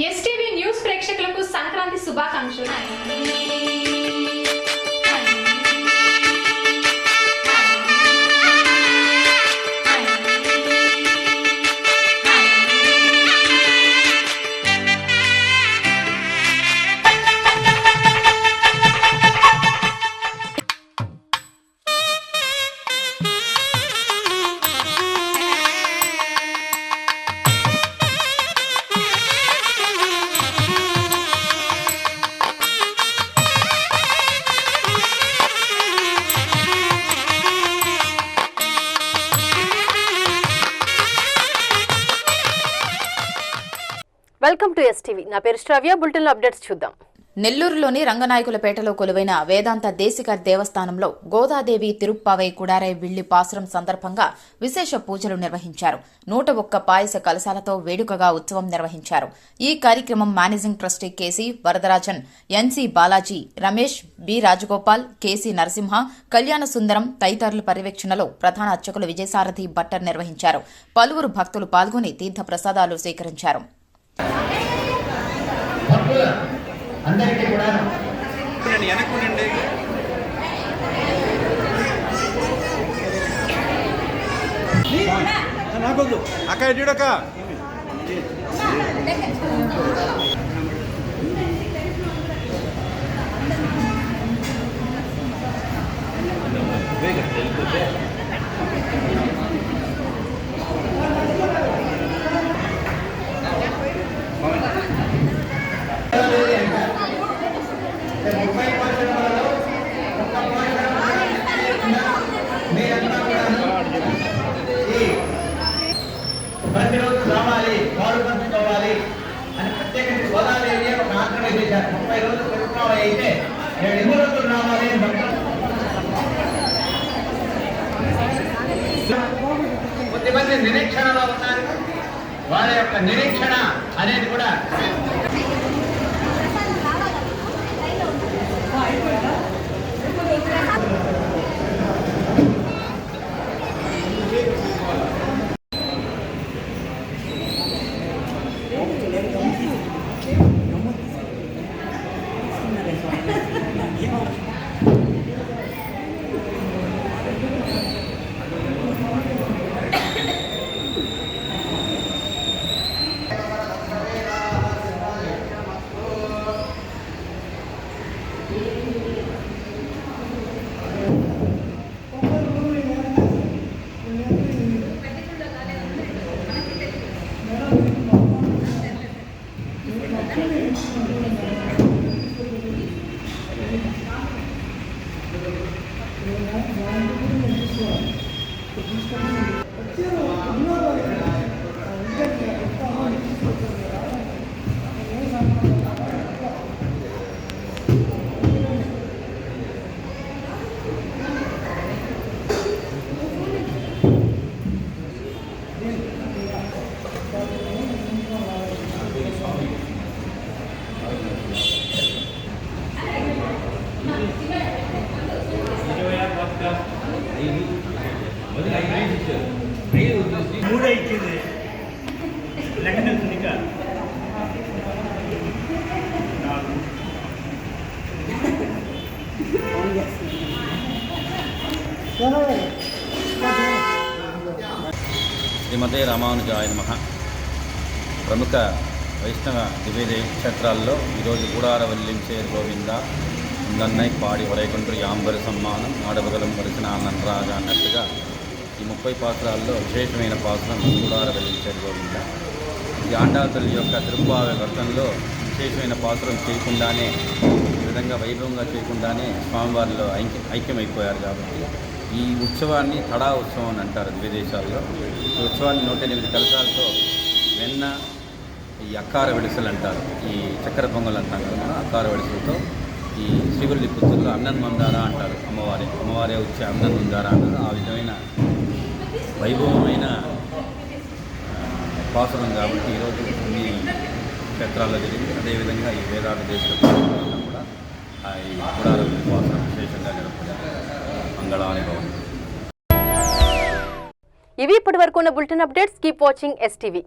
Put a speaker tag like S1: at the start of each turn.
S1: STV news ప్రేక్షకులకు సంక్రాంతి శుభాకాంక్షలు.
S2: Welcome to STV. నా పేరు శ్రావ్య. బులెటిన్ అప్డేట్స్ చూద్దాం.
S3: నెల్లూరులోని రంగనాయకులపేటలో కొలువైన వేదాంత దేశికర్ దేవస్థానంలో గోదాదేవి తిరుప్పావై కుడారై విళ్లి పాసురం సందర్భంగా విశేష పూజలు నిర్వహించారు. 101 పాయస కలశాలతో వేడుకగా ఉత్సవం నిర్వహించారు. ఈ కార్యక్రమం managing trustee KC Varadarajan, NC Balaji, Ramesh, B Rajagopal, KC Narasimha, Kalyana Sundaram తదితరుల పర్యవేక్షణలో ప్రధాన అర్చకులు విజయసారథి భట్టర్ నిర్వహించారు. పలువురు భక్తులు పాల్గొని తీర్థ ప్రసాదాలు స్వీకరించారు.
S4: అందరికీ కూడా నాకొద్దు అక్క ఎడ్డక్క ప్రతిరోజు రావాలి, పాలు పంచుకోవాలి అని ప్రత్యేకించి గోదాదేవి ఒక ఆగ్రహం చేశారు. 30 రోజులు పెరుగుతాయి అయితే 7 రోజులు రావాలి అని కొద్దిమంది నిరీక్షణలో ఉన్నారు. వాళ్ళ యొక్క నిరీక్షణ అనేది కూడా మూడే ఇచ్చింది లెక్కన ఇంకా
S5: శ్రీమతే రామానుజాయ నమః. ప్రముఖ వైష్ణవ దివ్య క్షేత్రాల్లో ఈరోజు గూడార వల్లించే గోవింద నన్నై పాడి వరైకుంఠుడు యాంబరి సమ్మానం ఆడబగలం వరిసిన నన్రాగా అన్నట్టుగా ఈ 30 పాత్రల్లో విశేషమైన పాత్రం గూడార వల్లించే గోవింద. ఈ ఆండాతల్లి యొక్క తిరుప్పావై వ్రతంలో విశేషమైన పాత్రం చేయకుండానే వివిధ విధంగా వైభవంగా చేయకుండానే స్వామివారిలో ఐక్యమైపోయారు కాబట్టి ఈ ఉత్సవాన్ని తడా ఉత్సవం అని అంటారు విదేశాల్లో. ఈ ఉత్సవాన్ని 108 కలశాలతో వెన్న, ఈ అక్కార విడుసలు అంటారు, ఈ చక్కెర పొంగల్ అంటాం కదా మనం, అక్కార విడుసలతో ఈ శ్రీవల్లి పుత్తూరులో అన్నం మందారా అంటారు, అమ్మవారే వచ్చే అన్నం మందారా అంటారు. ఆ విధమైన వైభవమైన పాసురం కాబట్టి ఈరోజు అన్ని క్షేత్రాల్లో జరిగింది. అదేవిధంగా ఈ వేదాంత దేశంలో కూడా ఈ కుడారం పాసురం విశేషంగా జరుపుకుంటారు. మంగళాని భవన్.
S2: ఇవి ఇప్పటి వరకు ఉన్న bulletin updates. Keep watching STV.